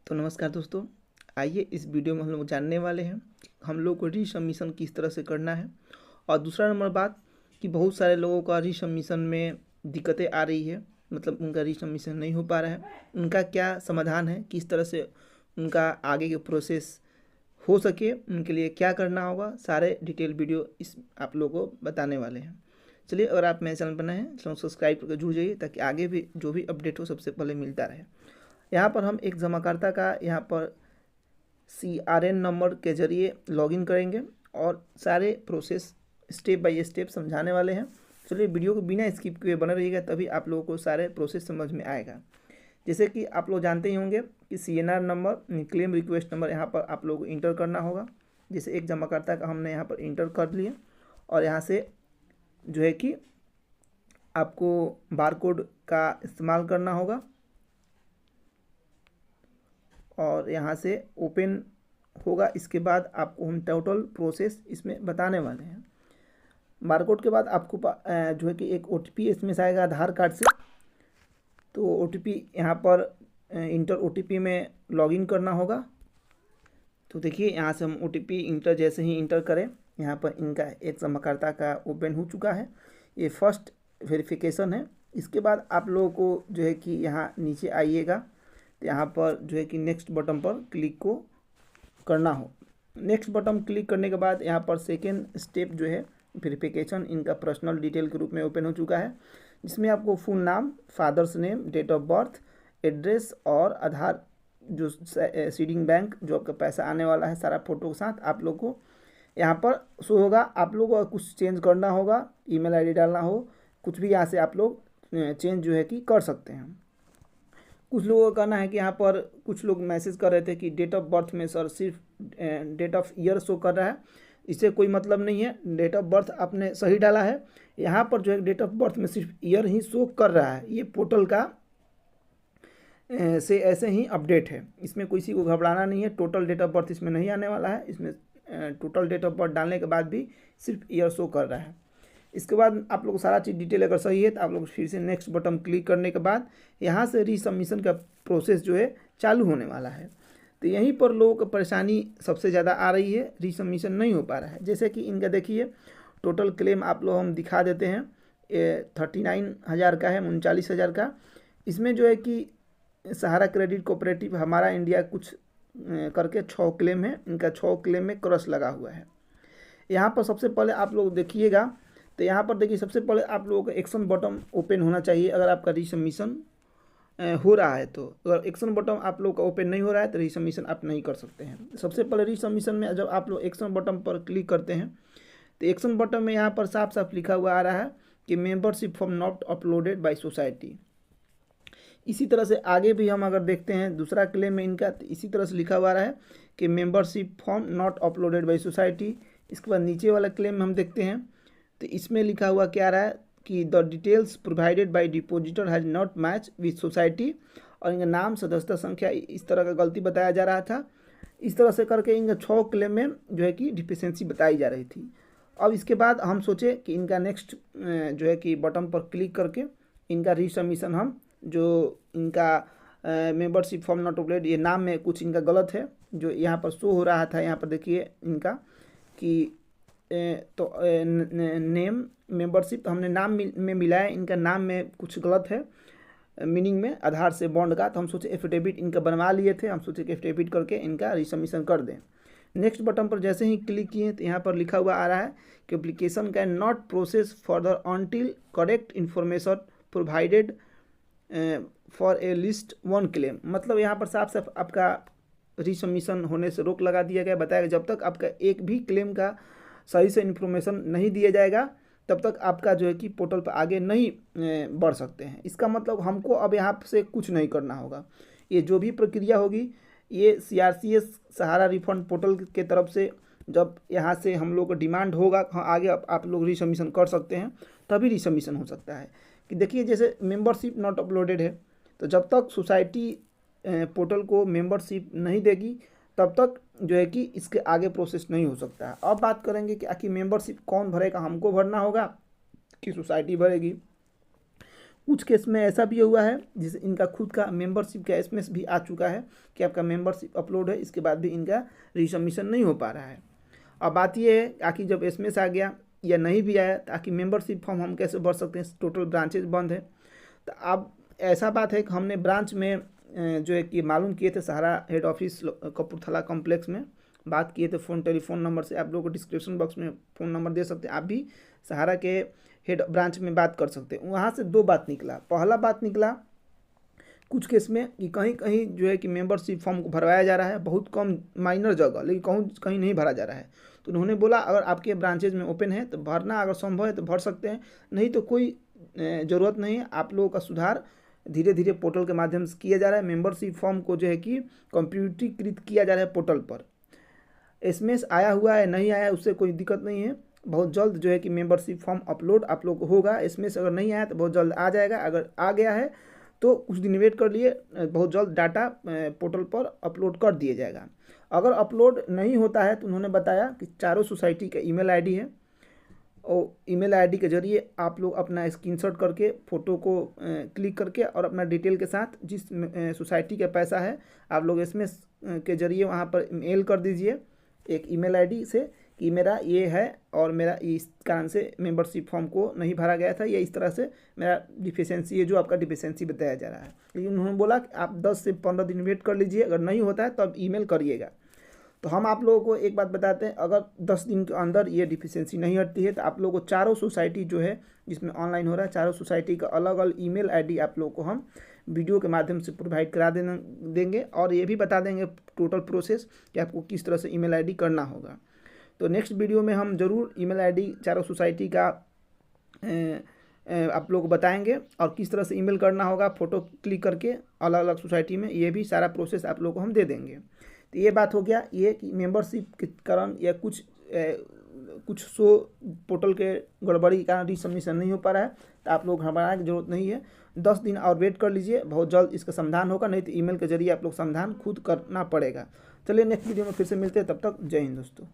तो नमस्कार दोस्तों, आइए इस वीडियो में हम लोग जानने वाले हैं हम लोग को रीसबमिशन किस तरह से करना है। और दूसरा नंबर बात कि बहुत सारे लोगों का रीसबमिशन में दिक्कतें आ रही है, मतलब उनका रीसबमिशन नहीं हो पा रहा है, उनका क्या समाधान है, किस तरह से उनका आगे के प्रोसेस हो सके, उनके लिए क्या करना होगा, सारे डिटेल वीडियो इस आप लोगों को बताने वाले हैं। चलिए, अगर आप मेरे चैनल पर नए हैं तो सब्सक्राइब करके जुड़ जाइए ताकि आगे भी जो भी अपडेट हो सबसे पहले मिलता रहे। यहाँ पर हम एक जमाकर्ता का यहाँ पर CRN नंबर के ज़रिए लॉगिन करेंगे और सारे प्रोसेस स्टेप बाय स्टेप समझाने वाले हैं। चलिए, वीडियो को बिना स्किप किए बने रहिएगा, तभी आप लोगों को सारे प्रोसेस समझ में आएगा। जैसे कि आप लोग जानते ही होंगे कि CNR number, claim request number यहाँ पर आप लोग को इंटर करना होगा। जैसे एक जमाकर्ता का हमने यहाँ पर इंटर कर लिया और यहाँ से जो है कि आपको बारकोड का इस्तेमाल करना होगा और यहाँ से ओपन होगा। इसके बाद आपको हम टोटल प्रोसेस इसमें बताने वाले हैं। बारकोड के बाद आपको जो है कि एक OTP SMS आएगा आधार कार्ड से। तो OTP यहाँ पर इंटर OTP में लॉगिन करना होगा। तो देखिए, यहाँ से हम OTP इंटर जैसे ही इंटर करें, यहाँ पर इनका एक जमाकर्ता का ओपन हो चुका है। ये फर्स्ट वेरिफिकेशन है। इसके बाद आप लोगों को जो है कि यहाँ नीचे आइएगा तो यहाँ पर जो है कि नेक्स्ट बटन पर क्लिक को करना हो। नेक्स्ट बटन क्लिक करने के बाद यहाँ पर सेकेंड स्टेप जो है वेरिफिकेशन इनका पर्सनल डिटेल के रूप में ओपन हो चुका है, जिसमें आपको फुल नाम, father's name, date of birth, address और आधार जो सीडिंग बैंक जो आपका पैसा आने वाला है सारा फोटो के साथ आप लोग को यहाँ पर शो होगा। आप लोगों को कुछ चेंज करना होगा, ईमेल आईडी डालना हो, कुछ भी यहाँ से आप लोग चेंज जो है कि कर सकते हैं। कुछ लोगों का कहना है कि यहाँ पर कुछ लोग मैसेज कर रहे थे कि डेट ऑफ बर्थ में सर सिर्फ डेट ऑफ ईयर शो कर रहा है, इससे कोई मतलब नहीं है। डेट ऑफ बर्थ आपने सही डाला है, यहाँ पर जो है डेट ऑफ बर्थ में सिर्फ ईयर ही शो कर रहा है। ये पोर्टल का से ऐसे ही अपडेट है, इसमें किसी को घबराना नहीं है। टोटल डेट ऑफ बर्थ इसमें नहीं आने वाला है, इसमें टोटल डेट ऑफ बर्थ डालने के बाद भी सिर्फ ईयर शो कर रहा है। इसके बाद आप लोग सारा चीज़ डिटेल अगर सही है तो आप लोग फिर से नेक्स्ट बटन क्लिक करने के बाद यहाँ से रीसबमिशन का प्रोसेस जो है चालू होने वाला है। तो यहीं पर लोगों को परेशानी सबसे ज़्यादा आ रही है, रीसबमिशन नहीं हो पा रहा है। जैसे कि इनका देखिए टोटल क्लेम आप लोग हम दिखा देते हैं, 39,000 का है, 39,000 का। इसमें जो है कि सहारा क्रेडिट कोऑपरेटिव, हमारा इंडिया कुछ करके 6 क्लेम है। इनका 6 क्लेम में क्रॉस लगा हुआ है। यहाँ पर सबसे पहले आप लोग देखिएगा तो यहाँ पर देखिए सबसे पहले आप लोगों का एक्शन बटन ओपन होना चाहिए अगर आपका रीसबमिशन हो रहा है। तो अगर एक्शन बटन आप लोग का ओपन नहीं हो रहा है तो रीसबमिशन आप नहीं कर सकते हैं। सबसे पहले रीसबमिशन में जब आप लोग एक्शन बटन पर क्लिक करते हैं तो एक्शन बटन में यहाँ पर साफ साफ लिखा हुआ आ रहा है कि membership form not uploaded by society. इसी तरह से आगे भी हम अगर देखते हैं दूसरा क्लेम में इनका, तो इसी तरह से लिखा हुआ रहा है कि membership form not uploaded by society. इसके बाद नीचे वाला क्लेम में हम देखते हैं तो इसमें लिखा हुआ क्या रहा है कि the details provided by depositor has not match with society, और इनका नाम, सदस्यता संख्या, इस तरह का गलती बताया जा रहा था। इस तरह से करके इनका 6 क्लेम में जो है कि डिफिशेंसी बताई जा रही थी। अब इसके बाद हम सोचे कि इनका नेक्स्ट जो है कि बटन पर क्लिक करके इनका रीसबमिशन हम जो इनका मेंबरशिप फॉर्म नॉट अपलोडेड, ये नाम में कुछ इनका गलत है जो यहाँ पर शो हो रहा था। यहाँ पर देखिए इनका कि तो नेम मेंबरशिप तो हमने नाम में मिलाया, इनका नाम में कुछ गलत है मीनिंग में आधार से बॉन्ड का। तो हम सोचे एफिडेविट इनका बनवा लिए थे, हम सोचे कि एफिडेविट करके इनका रीसबमिशन कर दें। नेक्स्ट बटन पर जैसे ही क्लिक किए तो यहाँ पर लिखा हुआ आ रहा है कि application can not process further until correct information provided for a list 1 claim. मतलब यहाँ पर साफ साफ आपका रीसबमिशन होने से रोक लगा दिया गया, बताया जब तक आपका एक भी क्लेम का सही से इन्फॉर्मेशन नहीं दिया जाएगा तब तक आपका जो है कि पोर्टल पर आगे नहीं बढ़ सकते हैं। इसका मतलब हमको अब यहाँ से कुछ नहीं करना होगा। ये जो भी प्रक्रिया होगी ये CRCS सहारा रिफंड पोर्टल के तरफ से जब यहाँ से हम लोग को डिमांड होगा हाँ आगे आप लोग रीसबमिशन कर सकते हैं, तभी रीसबमिशन हो सकता है। कि देखिए जैसे मेंबरशिप नॉट अपलोडेड है, तो जब तक सोसाइटी पोर्टल को मेंबरशिप नहीं देगी तब तक जो है कि इसके आगे प्रोसेस नहीं हो सकता है। अब बात करेंगे कि आखिर मेंबरशिप कौन भरेगा, हमको भरना होगा कि सोसाइटी भरेगी। कुछ केस में ऐसा भी हुआ है जिसे इनका खुद का मेंबरशिप का एसएमएस भी आ चुका है कि आपका मेंबरशिप अपलोड है, इसके बाद भी इनका रिसबमिशन नहीं हो पा रहा है। अब बात ये है आखिर जब एसएमएस आ गया या नहीं भी आया तो आखिर मेंबरशिप फॉर्म हम कैसे भर सकते हैं, टोटल ब्रांचेज बंद है। तो अब ऐसा बात है कि हमने ब्रांच में जो है कि मालूम किए थे, सहारा हेड ऑफिस कपूरथला कॉम्प्लेक्स में बात किए थे टेलीफोन नंबर से, आप लोगों को डिस्क्रिप्शन बॉक्स में फ़ोन नंबर दे सकते हैं, आप भी सहारा के हेड ब्रांच में बात कर सकते हैं। वहाँ से दो बात निकला। पहला बात निकला कुछ केस में कि कहीं कहीं जो है कि मेंबरशिप फॉर्म को भरवाया जा रहा है, बहुत कम माइनर जगह, लेकिन कहीं नहीं भरा जा रहा है। तो उन्होंने बोला अगर आपके ब्रांचेज में ओपन है तो भरना अगर संभव है तो भर सकते हैं, नहीं तो कोई ज़रूरत नहीं है। आप लोगों का सुधार धीरे धीरे पोर्टल के माध्यम से किया जा रहा है। मेंबरशिप फॉर्म को जो है कि कंप्यूटरीकृत किया जा रहा है पोर्टल पर। एसएमएस आया हुआ है नहीं आया उससे कोई दिक्कत नहीं है, बहुत जल्द जो है कि मेंबरशिप फॉर्म अपलोड आप लोग को होगा। एसएमएस अगर नहीं आया तो बहुत जल्द आ जाएगा, अगर आ गया है तो कुछ दिन वेट कर लिए, बहुत जल्द डाटा पोर्टल पर अपलोड कर दिया जाएगा। अगर अपलोड नहीं होता है तो उन्होंने बताया कि चारों सोसाइटी का ईमेल आईडी है और ईमेल आईडी के जरिए आप लोग अपना स्क्रीनशॉट करके फ़ोटो को क्लिक करके और अपना डिटेल के साथ जिस सोसाइटी का पैसा है आप लोग एसएमएस के जरिए वहाँ पर मेल कर दीजिए एक ईमेल आईडी से कि मेरा ये है और मेरा इस कारण से मेंबरशिप फॉर्म को नहीं भरा गया था, या इस तरह से मेरा डिफिशेंसी है जो आपका डिफिशेंसी बताया जा रहा है। लेकिन उन्होंने बोला कि आप 10 से 15 दिन वेट कर लीजिए, अगर नहीं होता है तो आप ईमेल करिएगा। तो हम आप लोगों को एक बात बताते हैं, अगर 10 दिन के अंदर ये डिफिशेंसी नहीं हटती है तो आप लोगों को चारों सोसाइटी जो है जिसमें ऑनलाइन हो रहा है, चारों सोसाइटी का अलग अलग ईमेल आईडी आप लोगों को हम वीडियो के माध्यम से प्रोवाइड करा देंगे और ये भी बता देंगे टोटल प्रोसेस कि आपको किस तरह से ईमेल आईडी करना होगा। तो नेक्स्ट वीडियो में हम ज़रूर ईमेल आईडी चारों सोसाइटी का आप लोग को बताएंगे और किस तरह से ईमेल करना होगा फ़ोटो क्लिक करके अलग अलग सोसाइटी में, ये भी सारा प्रोसेस आप लोग को हम दे देंगे। तो ये बात हो गया ये कि मेंबरशिप के कारण या कुछ शो पोर्टल के गड़बड़ी के कारण रिसबमिशन नहीं हो पा रहा है, तो आप लोग घबराने की जरूरत नहीं है। 10 दिन और वेट कर लीजिए, बहुत जल्द इसका समाधान होगा, नहीं तो ईमेल के जरिए आप लोग समाधान खुद करना पड़ेगा। चलिए नेक्स्ट वीडियो में फिर से मिलते हैं, तब तक जय हिंद दोस्तों।